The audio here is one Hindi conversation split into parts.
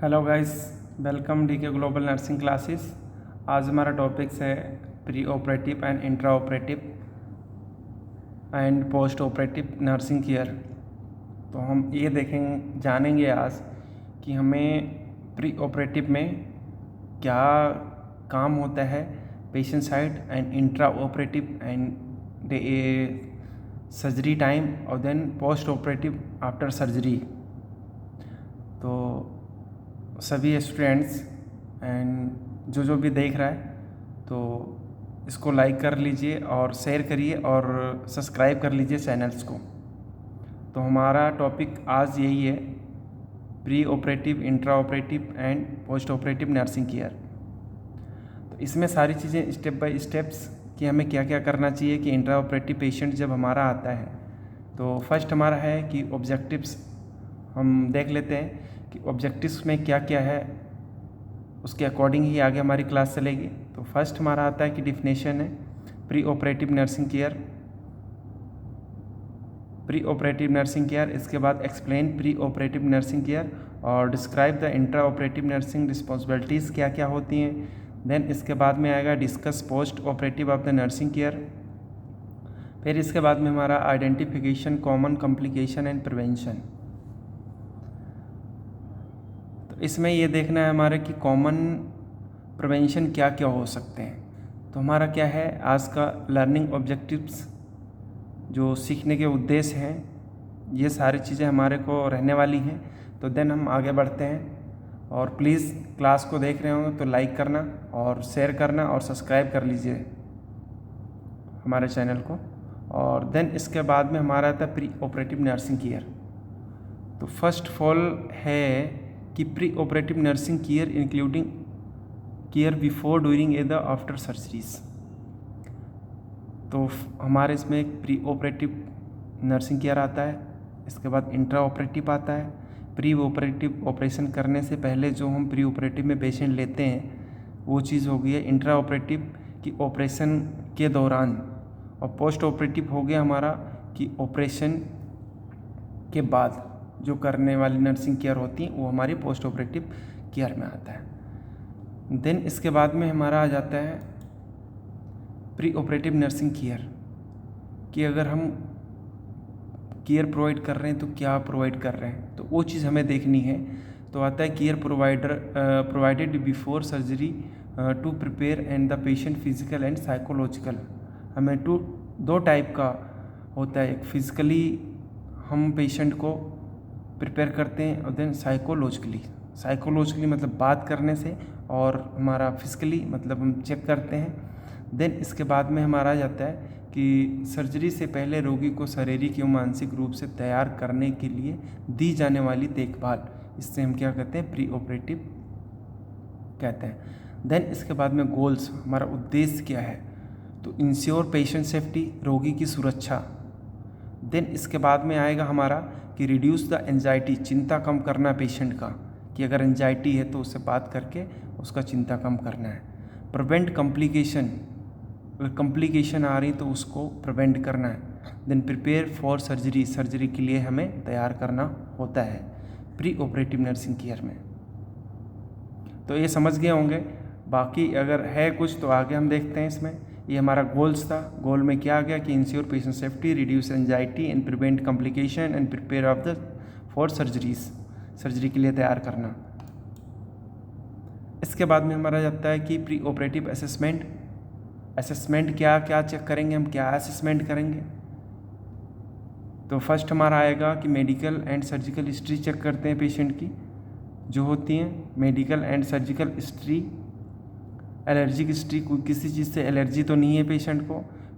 हेलो गाइस, वेलकम डी के ग्लोबल नर्सिंग क्लासेस। आज हमारा टॉपिक्स है pre operative and intraoperative and post operative nursing care. तो हम ये जानेंगे आज कि हमें प्री ऑपरेटिव में क्या काम होता है patient side, and intraoperative and surgery time, और then postoperative after surgery. तो सभी स्टूडेंट्स एंड जो भी देख रहा है तो इसको लाइक कर लीजिए और शेयर करिए और सब्सक्राइब कर लीजिए चैनल्स को। तो हमारा टॉपिक आज यही है, pre operative, intra operative and post operative nursing care. तो इसमें सारी चीज़ें स्टेप बाय स्टेप्स कि हमें क्या क्या करना चाहिए कि इंट्रा ऑपरेटिव पेशेंट जब हमारा आता है। तो फर्स्ट हमारा है कि ऑब्जेक्टिव्स हम देख लेते हैं कि ऑब्जेक्टिव्स में क्या क्या है, उसके अकॉर्डिंग ही आगे हमारी क्लास चलेगी। तो फर्स्ट हमारा आता है कि डिफिनेशन है preoperative nursing care, preoperative nursing care. इसके बाद explain preoperative nursing care और describe the intraoperative nursing responsibilities क्या क्या होती हैं। देन इसके बाद में आएगा discuss postoperative of the nursing care. फिर इसके बाद में हमारा identification common complication and prevention. इसमें ये देखना है हमारे कि कॉमन प्रिवेंशन क्या क्या हो सकते हैं। तो हमारा क्या है आज का लर्निंग ऑब्जेक्टिव्स, जो सीखने के उद्देश्य हैं, ये सारी चीज़ें हमारे को रहने वाली हैं। तो देन हम आगे बढ़ते हैं, और प्लीज़ क्लास को देख रहे हो तो लाइक करना और शेयर करना और सब्सक्राइब कर लीजिए हमारे चैनल को। और देन इसके बाद में हमारा आता है प्री ऑपरेटिव नर्सिंग केयर। तो फर्स्ट ऑफ ऑल है कि pre operative nursing care including care before, during and after surgeries. तो हमारे इसमें एक प्री ऑपरेटिव नर्सिंग केयर आता है, इसके बाद इंट्रा ऑपरेटिव आता है। प्री ऑपरेटिव ऑपरेशन करने से पहले जो हम प्री ऑपरेटिव में पेशेंट लेते हैं वो चीज़ हो गई है इंट्रा ऑपरेटिव की ऑपरेशन के दौरान, और पोस्ट ऑपरेटिव हो गया हमारा कि ऑपरेशन के बाद जो करने वाली नर्सिंग केयर होती है वो हमारी पोस्ट ऑपरेटिव केयर में आता है। देन इसके बाद में हमारा आ जाता है प्री ऑपरेटिव नर्सिंग केयर कि अगर हम केयर प्रोवाइड कर रहे हैं तो क्या प्रोवाइड कर रहे हैं, तो वो चीज़ हमें देखनी है। तो आता है care provided before surgery to prepare and the patient physical and psychological. हमें दो टाइप का होता है, एक फिजिकली हम पेशेंट को प्रिपेयर करते हैं और देन साइकोलॉजिकली मतलब बात करने से, और हमारा फिजिकली मतलब हम चेक करते हैं। देन इसके बाद में हमारा आ जाता है कि सर्जरी से पहले रोगी को शारीरिक एवं मानसिक रूप से तैयार करने के लिए दी जाने वाली देखभाल, इससे हम क्या कहते हैं प्री ऑपरेटिव कहते हैं। देन इसके बाद में गोल्स, हमारा उद्देश्य क्या है, तो इंश्योर पेशेंट सेफ्टी, रोगी की सुरक्षा। देन इसके बाद में आएगा हमारा कि रिड्यूस द एंजाइटी, चिंता कम करना पेशेंट का, कि अगर एंजाइटी है तो उससे बात करके उसका चिंता कम करना है। प्रिवेंट कॉम्प्लिकेशन, अगर कॉम्प्लिकेशन आ रही तो उसको प्रिवेंट करना है। Then prepare for surgery, surgery के लिए हमें तैयार करना होता है प्री ऑपरेटिव नर्सिंग केयर में। तो ये समझ गए होंगे, बाकी अगर है कुछ तो आगे हम देखते हैं। इसमें ये हमारा गोल्स था। गोल में क्या आ गया कि ensure patient safety, reduce anxiety and prevent complication and prepare of the for surgeries, surgery के लिए तैयार करना। इसके बाद में हमारा जाता है कि प्री ऑपरेटिव असेसमेंट। असेसमेंट क्या क्या चेक करेंगे, हम क्या असेसमेंट करेंगे। तो फर्स्ट हमारा आएगा कि medical and surgical history check करते हैं पेशेंट की जो होती हैं, medical and surgical history, allergic history, कोई किसी चीज़ से एलर्जी तो नहीं है पेशेंट को।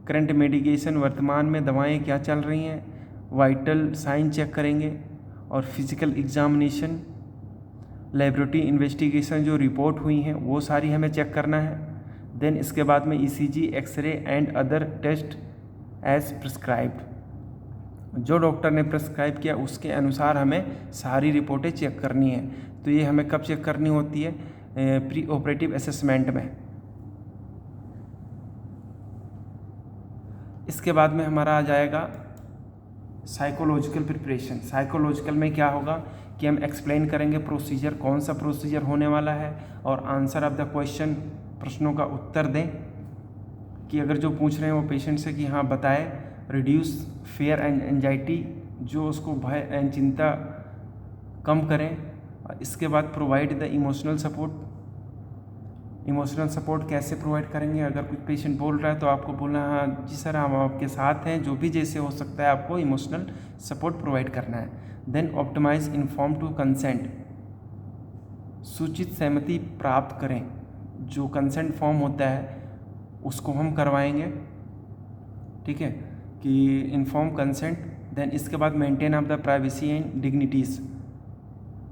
करंट मेडिकेशन, वर्तमान में दवाएं क्या चल रही हैं। वाइटल साइन चेक करेंगे, और फिजिकल एग्जामिनेशन, लेबोरेटरी इन्वेस्टिगेशन जो रिपोर्ट हुई हैं वो सारी हमें चेक करना है। देन इसके बाद में ECG, X-ray and other test as prescribed, जो डॉक्टर ने प्रिस्क्राइब किया उसके अनुसार हमें सारी रिपोर्टें चेक करनी है। तो ये हमें कब चेक करनी होती है, प्री ऑपरेटिव असेसमेंट में। इसके बाद में हमारा आ जाएगा साइकोलॉजिकल प्रिपरेशन। साइकोलॉजिकल में क्या होगा कि हम एक्सप्लेन करेंगे प्रोसीजर, कौन सा प्रोसीजर होने वाला है, और आंसर ऑफ द क्वेश्चन, प्रश्नों का उत्तर दें कि अगर जो पूछ रहे हैं वो पेशेंट से कि हाँ बताए। रिड्यूस फियर एंड एंजाइटी, जो उसको भय एंड चिंता कम करें। इसके बाद provide the emotional support. Emotional support कैसे प्रोवाइड करेंगे? अगर कुछ पेशेंट बोल रहा है तो आपको बोलना हाँ जी सर हम आपके साथ हैं, जो भी जैसे हो सकता है आपको इमोशनल सपोर्ट प्रोवाइड करना है। Then optimise inform to consent, सूचित सहमति प्राप्त करें। जो कंसेंट फॉर्म होता है उसको हम करवाएंगे, ठीक है, कि इन्फॉर्म कंसेंट। देन इसके बाद maintain of the privacy and dignities,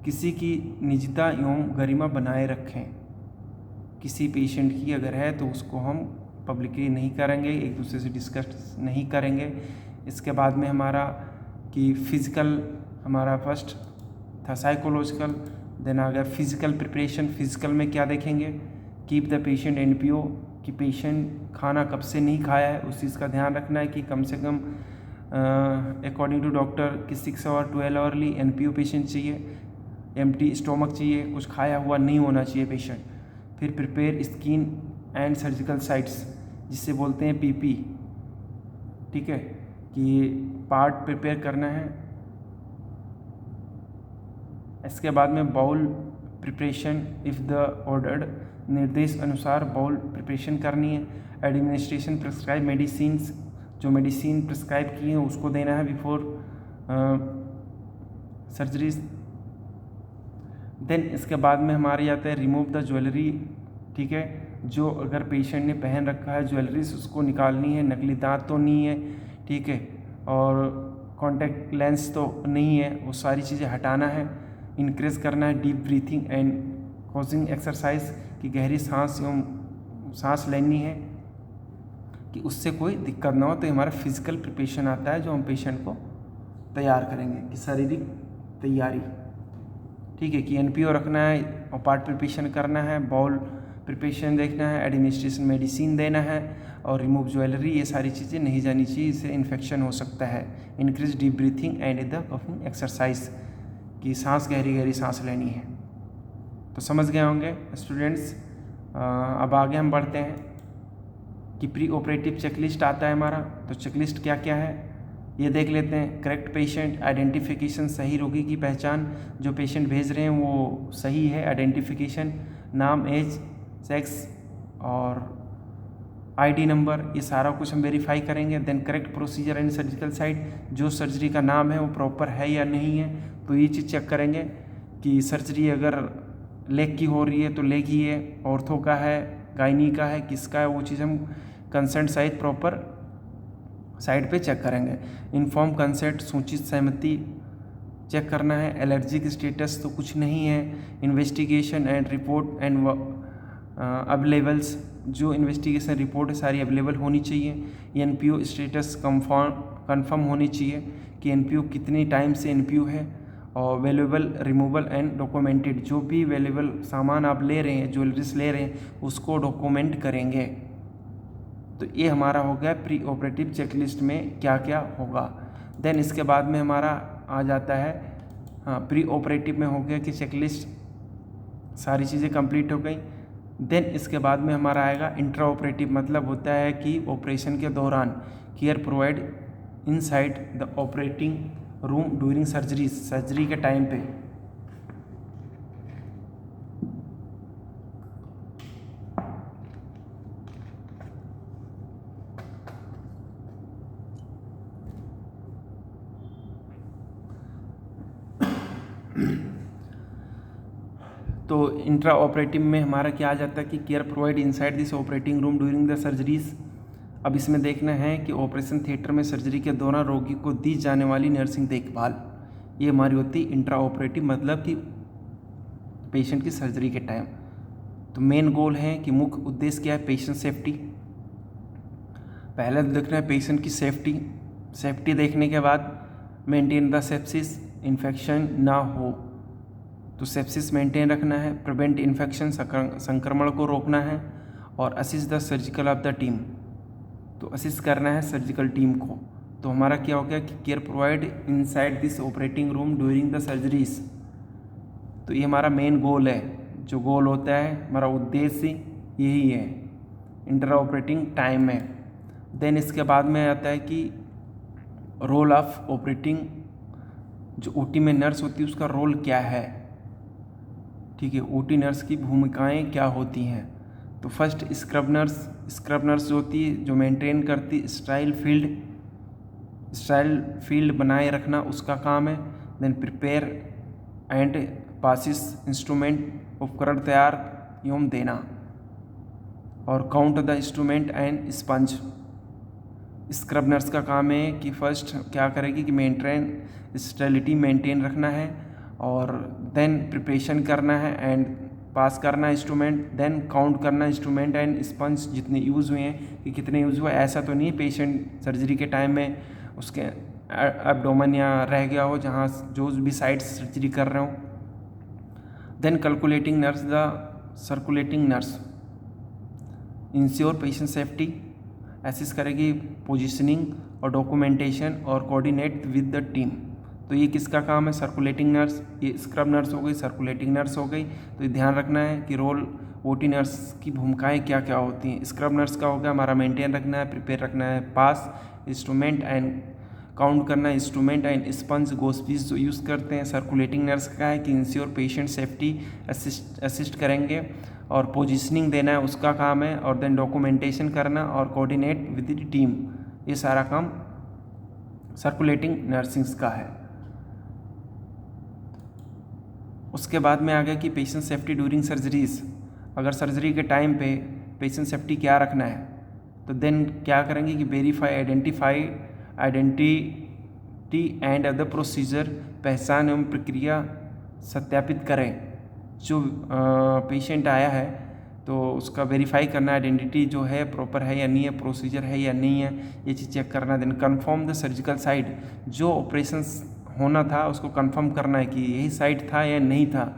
किसी की निजता एवं गरिमा बनाए रखें। किसी पेशेंट की अगर है तो उसको हम पब्लिकली नहीं करेंगे, एक दूसरे से डिस्कस नहीं करेंगे। इसके बाद में हमारा कि फिज़िकल हमारा फर्स्ट था, साइकोलॉजिकल, देन आ गया फिज़िकल प्रिपरेशन। फिज़िकल में क्या देखेंगे? कीप द पेशेंट एनपीओ, कि पेशेंट खाना कब से नहीं खाया है उस चीज़ का ध्यान रखना है कि कम से कम अकॉर्डिंग टू डॉक्टर कि 6 आवर 12 आवरली एनपीओ पेशेंट चाहिए, एम्प्टी स्टोमक चाहिए, कुछ खाया हुआ नहीं होना चाहिए पेशेंट। फिर prepare skin and surgical sites, जिसे बोलते हैं पीपी, ठीक है, कि पार्ट प्रिपेयर करना है। इसके बाद में bowel preparation, if the ordered, निर्देश अनुसार बाउल प्रिपरेशन करनी है। एडमिनिस्ट्रेशन प्रिस्क्राइब मेडिसिन्स, जो मेडिसिन प्रिस्क्राइब की हैं उसको देना है बिफोर सर्जरीज। देन इसके बाद में हमारे आता है रिमूव द ज्वेलरी, ठीक है, जो अगर पेशेंट ने पहन रखा है ज्वेलरीज उसको निकालनी है। नकली दांत तो नहीं है, ठीक है, और कॉन्टैक्ट लेंस तो नहीं है, वो सारी चीज़ें हटाना है। इंक्रीज करना है deep breathing and causing exercise, कि गहरी सांस एवं सांस लेनी है कि उससे कोई दिक्कत ना हो। तो हमारा फिजिकल प्रिपरेशन आता है जो हम पेशेंट को तैयार करेंगे, कि शारीरिक तैयारी, ठीक है, कि एनपीओ रखना है और पार्ट प्रिपरेशन करना है, बाउल प्रिपरेशन देखना है, एडमिनिस्ट्रेशन मेडिसिन देना है, और रिमूव ज्वेलरी। ये सारी चीज़ें नहीं जानी चाहिए, इससे इन्फेक्शन हो सकता है। Increase deep breathing and the coughing exercise, कि सांस गहरी गहरी सांस लेनी है। तो समझ गए होंगे स्टूडेंट्स। अब आगे हम बढ़ते हैं कि प्री ऑपरेटिव चेकलिस्ट आता है हमारा। तो चेकलिस्ट क्या क्या है ये देख लेते हैं। करेक्ट पेशेंट आइडेंटिफिकेशन, सही रोगी की पहचान, जो पेशेंट भेज रहे हैं वो सही है। आइडेंटिफिकेशन, नाम, एज, सेक्स और आईडी नंबर, ये सारा कुछ हम वेरीफाई करेंगे। Then correct procedure and surgical site, जो सर्जरी का नाम है वो प्रॉपर है या नहीं है, तो ये चीज़ चेक करेंगे कि सर्जरी अगर लेग की हो रही है तो लेग ही है, ऑर्थो का है, गायनी का है, किसका है, वो चीज़ हम कंसेंट साइट प्रॉपर साइड पे चेक करेंगे। इन्फॉर्म कंसेंट, सूचित सहमति चेक करना है। एलर्जिक स्टेटस तो कुछ नहीं है। Investigation and report and availables, जो इन्वेस्टिगेशन रिपोर्ट है सारी अवेलेबल होनी चाहिए। एनपीओ स्टेटस कंफर्म होनी चाहिए कि एनपीओ कितनी टाइम से एनपीओ है। और वैल्यूएबल, रिमूवल एंड डॉक्यूमेंटेड, जो भी वैल्यूएबल सामान आप ले रहे हैं, ज्वेलरीज ले रहे हैं, उसको डॉक्यूमेंट करेंगे। तो ये हमारा हो गया प्री ऑपरेटिव चेकलिस्ट में क्या क्या होगा। देन इसके बाद में हमारा आ जाता है, हाँ, प्री ऑपरेटिव में हो गया कि चेकलिस्ट सारी चीज़ें कंप्लीट हो गई। देन इसके बाद में हमारा आएगा इंट्रा ऑपरेटिव, मतलब होता है कि ऑपरेशन के दौरान care provide inside the operating room during surgery, surgery के टाइम पे। तो इंट्रा ऑपरेटिव में हमारा क्या आ जाता है कि care provide inside this operating room during the surgeries. अब इसमें देखना है कि ऑपरेशन थिएटर में सर्जरी के दौरान रोगी को दी जाने वाली नर्सिंग देखभाल, ये हमारी होती है इंट्रा ऑपरेटिव, मतलब कि पेशेंट की सर्जरी के टाइम। तो मेन गोल है कि मुख्य उद्देश्य क्या है, पेशेंट सेफ्टी। पहले देखना है पेशेंट की सेफ्टी। सेफ्टी देखने के बाद मेंटेन द सेप्सिस, इन्फेक्शन ना हो तो सेप्सिस मेंटेन रखना है। प्रिवेंट इन्फेक्शन, संक्रमण को रोकना है। और assist the surgical of the team, तो असिस्ट करना है सर्जिकल टीम को। तो हमारा क्या हो गया कि care provide inside this operating room during the surgeries. तो ये हमारा मेन गोल है, जो गोल होता है हमारा उद्देश्य यही है इंटर ऑपरेटिंग टाइम में। देन इसके बाद में आता है कि रोल ऑफ ऑपरेटिंग, जो ओटी में नर्स होती है उसका रोल क्या है, ठीक है, ओटी नर्स की भूमिकाएं क्या होती हैं। तो फर्स्ट स्क्रब नर्स जो होती है, जो मेंटेन करती स्टाइल फील्ड बनाए रखना उसका काम है। Then prepare and passes instrument, उपकरण तैयार एवं देना, और count the instrument and sponge. Scrub nurse का काम है कि फर्स्ट क्या करेगी कि स्टेरिलिटी मेंटेन रखना है, और देन प्रिपरेशन करना है एंड पास करना इंस्ट्रूमेंट, देन काउंट करना इंस्ट्रूमेंट एंड स्पंज जितने यूज़ हुए हैं कि कितने यूज़ हुए। ऐसा तो नहीं पेशेंट सर्जरी के टाइम में उसके एब्डोमेन या रह गया हो जहाँ जो भी साइड सर्जरी कर रहे हो। Then calculating nurse, the circulating nurse ensure patient safety, assist करेगी पोजीशनिंग और डॉक्यूमेंटेशन और कोऑर्डिनेट विद द टीम। तो ये किसका काम है, सर्कुलेटिंग नर्स। ये स्क्रब नर्स हो गई, सर्कुलेटिंग नर्स हो गई। तो ये ध्यान रखना है कि रोल ओटी नर्स की भूमिकाएं क्या क्या होती हैं। स्क्रब नर्स का हो गया हमारा मेंटेन रखना है, प्रिपेयर रखना है, पास इंस्ट्रूमेंट एंड काउंट करना, इंस्ट्रूमेंट एंड स्पंज गोस्पीस जो यूज़ करते हैं। सर्कुलेटिंग नर्स का है कि इंश्योर पेशेंट सेफ्टी, असिस्ट करेंगे, और पोजीशनिंग देना है उसका काम है, और देन डॉक्यूमेंटेशन करना और कोऑर्डिनेट विद द टीम, ये सारा काम सर्कुलेटिंग नर्सिंग्स का है। उसके बाद में आ गया कि पेशेंट सेफ्टी ड्यूरिंग सर्जरीज। अगर सर्जरी के टाइम पे पेशेंट सेफ्टी क्या रखना है, तो देन क्या करेंगे कि verify identity and other procedure, पहचान एवं प्रक्रिया सत्यापित करें। जो पेशेंट आया है तो उसका वेरीफाई करना, आइडेंटिटी जो है प्रॉपर है या नहीं है, प्रोसीजर है या नहीं है, ये चीज़ चेक करना। Then confirm the surgical site, जो ऑपरेशन होना था उसको कंफर्म करना है कि यही साइट था या नहीं था।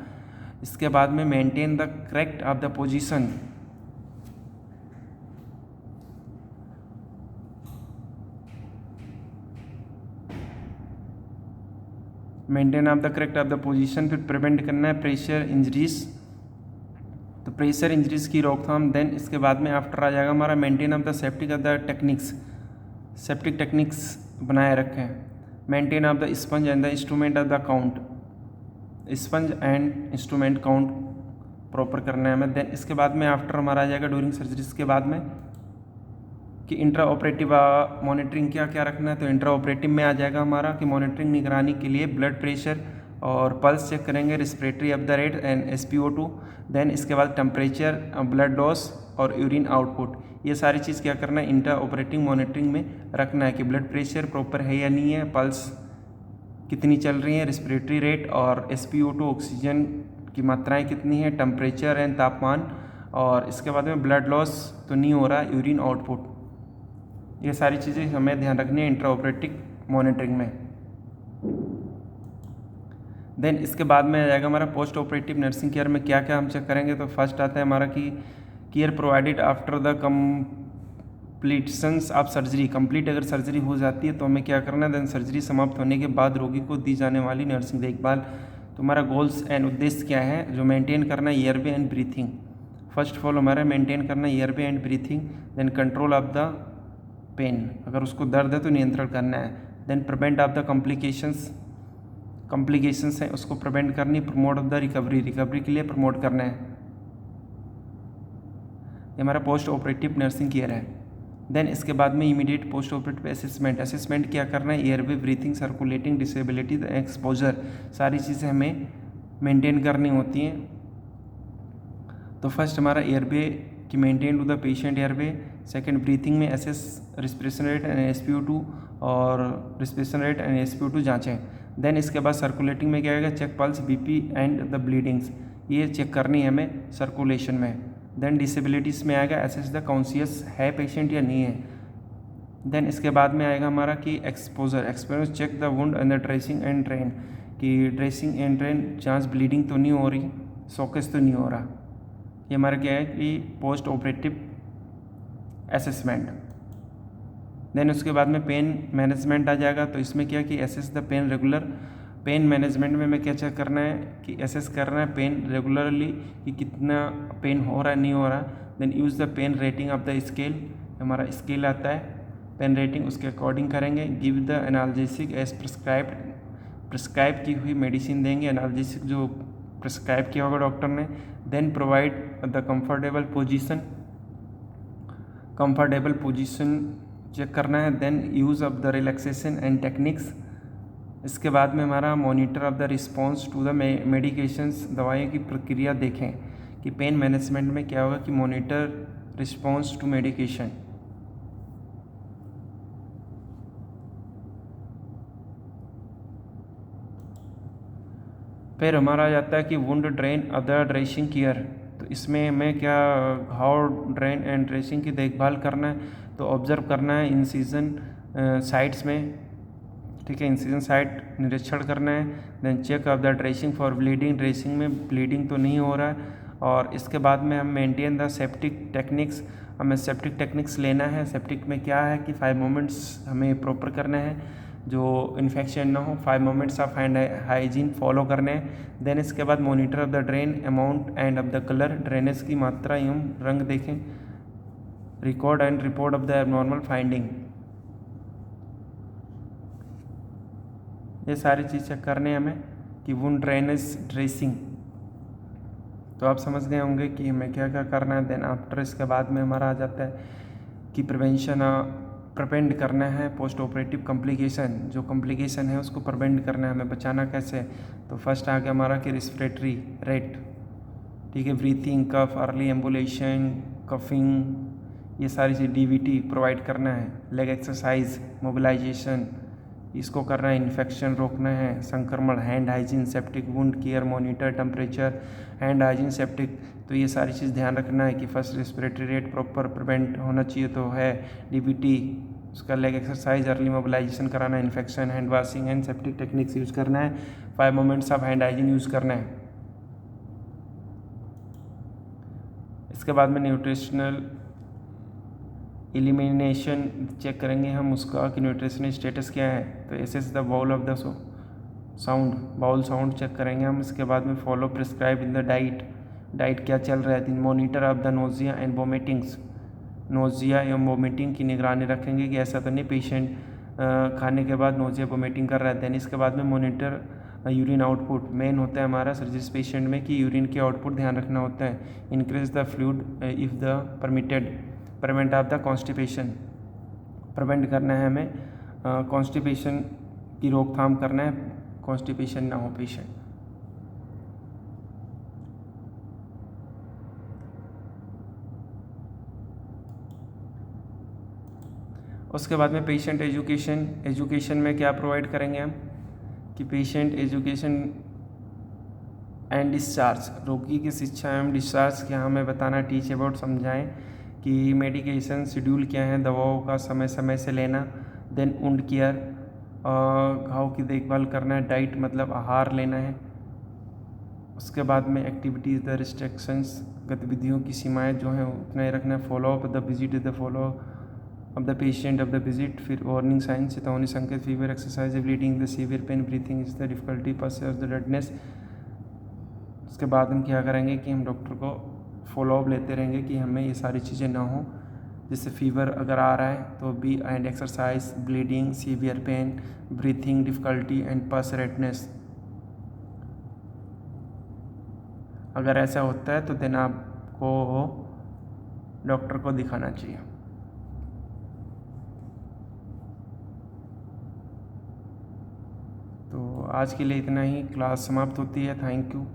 इसके बाद में maintain the correct of the position, maintain of the correct of the position, फिर प्रिवेंट करना है प्रेशर इंजरीज, तो प्रेशर इंजरीज की रोकथाम। देन इसके बाद में आफ्टर आ जाएगा हमारा maintain of the safety of the techniques, septic techniques बनाए रखें। Maintain of the sponge and the instrument of the count, sponge and instrument count proper करना है हमें। देन इसके बाद में आफ्टर हमारा आ जाएगा ड्यूरिंग सर्जरीज के बाद में कि इंट्रा ऑपरेटिव मॉनिटरिंग क्या क्या रखना है। तो इंट्रा ऑपरेटिव में आ जाएगा हमारा कि मॉनिटरिंग निगरानी के लिए ब्लड प्रेशर और पल्स चेक करेंगे, respiratory up the rate and SpO2। Then इसके बाद टेम्परेचर, ब्लड लॉस और यूरिन आउटपुट, ये सारी चीज़ क्या करना है इंट्रा ऑपरेटिव मॉनिटरिंग में रखना है कि ब्लड प्रेशर प्रॉपर है या नहीं है, पल्स कितनी चल रही है, रेस्पिरेटरी रेट और SpO2 ऑक्सीजन की मात्राएं कितनी है, टेम्परेचर एंड तापमान, और इसके बाद में ब्लड लॉस तो नहीं हो रहा, यूरिन आउटपुट, ये सारी चीज़ें हमें ध्यान रखनी है इंट्रा ऑपरेटिव मॉनिटरिंग में। देन इसके बाद में आ जाएगा हमारा पोस्ट ऑपरेटिव नर्सिंग केयर में क्या क्या हम चेक करेंगे। तो फर्स्ट आता है हमारा कि care provided after the completions of surgery, complete अगर सर्जरी हो जाती है तो हमें क्या करना है। देन सर्जरी समाप्त होने के बाद रोगी को दी जाने वाली नर्सिंग देखभाल। तो हमारा गोल्स एंड उद्देश्य क्या है, जो मेंटेन करना है airway and breathing. First of all हमारा मेंटेन करना है airway and breathing. Then control of the pain, अगर उसको दर्द है तो नियंत्रण करना है। Then prevent of the complications है उसको प्रिवेंट करनी। प्रमोट ऑफ द रिकवरी के लिए प्रमोट करना है। ये हमारा पोस्ट ऑपरेटिव नर्सिंग केयर है। देन इसके बाद में इमीडिएट पोस्ट ऑपरेटिव असेसमेंट क्या करना है, airway, breathing, circulating, disability, exposure, सारी चीज़ें हमें मेंटेन करनी होती हैं। तो फर्स्ट हमारा एयरवे कि maintain to the patient airway. Second breathing में assess respiration rate and SpO2 और रिस्पिरेशन रेट एंड SpO2 जांचें। देन इसके बाद सर्कुलेटिंग में क्या आएगा, check pulse, BP and the bleedings, ये चेक करनी है हमें सर्कुलेशन में। देन डिसेबिलिटीज़ में आएगा एसेस द कॉन्शियस है पेशेंट या नहीं है। देन इसके बाद में आएगा हमारा कि exposure check the wound and the dressing and drain, कि ड्रेसिंग एंड ड्रेन जांच, ब्लीडिंग तो नहीं हो रही, सॉकेज तो नहीं हो रहा। ये हमारा क्या है कि पोस्ट ऑपरेटिव असेसमेंट। देन उसके बाद में पेन मैनेजमेंट आ जाएगा। तो इसमें क्या कि assess the pain regular pain management में हमें क्या चेक करना है कि असेस करना है पेन रेगुलरली कि कितना पेन हो रहा है नहीं हो रहा। Then use the pain rating of the scale, हमारा स्केल आता है पेन रेटिंग, उसके अकॉर्डिंग करेंगे। Give the analgesic as prescribed, prescribe की हुई मेडिसिन देंगे, एनाल्जेसिक जो प्रिस्क्राइब किया होगा डॉक्टर ने। Then provide the comfortable position, comfortable position check करना है। Then use of the relaxation and techniques. इसके बाद में हमारा monitor of the response to the medications, दवाइयों की प्रक्रिया देखें कि पेन मैनेजमेंट में क्या होगा कि मॉनिटर रिस्पॉन्स टू मेडिकेशन। फिर हमारा आ जाता है कि wound drain other dressing care, तो इसमें हमें क्या घाव ड्रेन एंड ड्रेसिंग की देखभाल करना है। तो ऑब्जर्व करना है इंसिजन साइट्स में, ठीक है, इंसिजन साइट निरीक्षण करना है। Then check of the dressing for bleeding, dressing में ब्लीडिंग तो नहीं हो रहा है। और इसके बाद में हम मेंटेन द सेप्टिक टेक्निक्स, हमें सेप्टिक टेक्निक्स लेना है। सेप्टिक में क्या है कि 5 मोमेंट्स हमें प्रॉपर करना है जो इन्फेक्शन ना हो, 5 moments of hand hygiene follow करने हैं। देन इसके बाद monitor of the drain amount end of the colour, drainage की मात्रा एवं रंग देखें। Record and report of the abnormal finding, ये सारी चीज़ चेक करने हैं हमें कि वुंड ड्रेनेज ड्रेसिंग। तो आप समझ गए होंगे कि हमें क्या क्या करना है। देन आफ्टर इसके बाद में हमारा आ जाता है कि प्रिवेंशन, प्रिवेंट करना है पोस्ट ऑपरेटिव कॉम्प्लिकेशन, जो कॉम्प्लिकेशन है उसको प्रिवेंट करना है, हमें बचाना कैसे। तो फर्स्ट आ गया हमारा कि रिस्पिरेटरी रेट, ठीक है, ब्रीथिंग, कफ, अर्ली एम्बुलेशन, कफिंग, ये सारी चीज़, डीवीटी प्रोवाइड करना है। लेग एक्सरसाइज, मोबिलाइजेशन, इसको करना है। इन्फेक्शन रोकना है, संक्रमण, hand hygiene, septic wound care, monitor temperature, hand hygiene, septic. तो ये सारी चीज़ ध्यान रखना है कि first respiratory rate proper prevent होना चाहिए, तो है डीबीटी, उसका लेग एक्सरसाइज, अर्ली मोबिलाइजेशन कराना है, infection, hand washing and septic techniques use करना है, 5 moments of hand hygiene use करना है। इसके बाद में न्यूट्रिशनल एलिमिनेशन चेक करेंगे हम उसका कि न्यूट्रिशनल स्टेटस क्या है। तो assess the bowel of the sound, bowel sound check करेंगे हम। इसके बाद में follow prescribe in the diet, diet क्या चल रहा है। Monitor of the nausea and vomitings, nausea एवं वोमिटिंग की निगरानी रखेंगे कि ऐसा तो नहीं पेशेंट खाने के बाद नोजिया वोमिटिंग कर रहा है। देन इसके बाद में मॉनिटर यूरिन आउटपुट, मेन होता है हमारा सर्जिस पेशेंट में कि यूरिन के आउटपुट ध्यान रखना होता है। Increase the fluid if the permitted, prevent of the constipation, prevent करना है हमें कॉन्स्टिपेशन की रोकथाम करना है, कॉन्स्टिपेशन ना हो पेशेंट। उसके बाद में पेशेंट एजुकेशन, एजुकेशन में क्या प्रोवाइड करेंगे हम कि पेशेंट एजुकेशन एंड डिस्चार्ज, रोगी की शिक्षा एवं डिस्चार्ज क्या हमें बताना, टीच अबाउट, समझाएं कि मेडिकेशन शेड्यूल क्या है, दवाओं का समय समय से लेना। देन वुंड केयर, घाव की देखभाल करना है। डाइट मतलब आहार लेना है। उसके बाद में एक्टिविटीज़ द रिस्ट्रिक्शंस, गतिविधियों की सीमाएं जो हैं उतना ही रखना है। Follow up the visit the follow of the patient of the visit, फिर वार्निंग साइन, चेतावनी संकेत, fever, exercise, bleeding, the severe pain, breathing is the difficulty, पस द रेडनेस। उसके बाद हम क्या करेंगे कि हम डॉक्टर को फॉलोअप लेते रहेंगे कि हमें ये सारी चीज़ें ना हो, जैसे फीवर अगर आ रहा है तो B and exercise, bleeding, severe pain, breathing difficulty and pus redness. अगर ऐसा होता है तो देन आपको डॉक्टर को दिखाना चाहिए। तो आज के लिए इतना ही, क्लास समाप्त होती है। Thank you.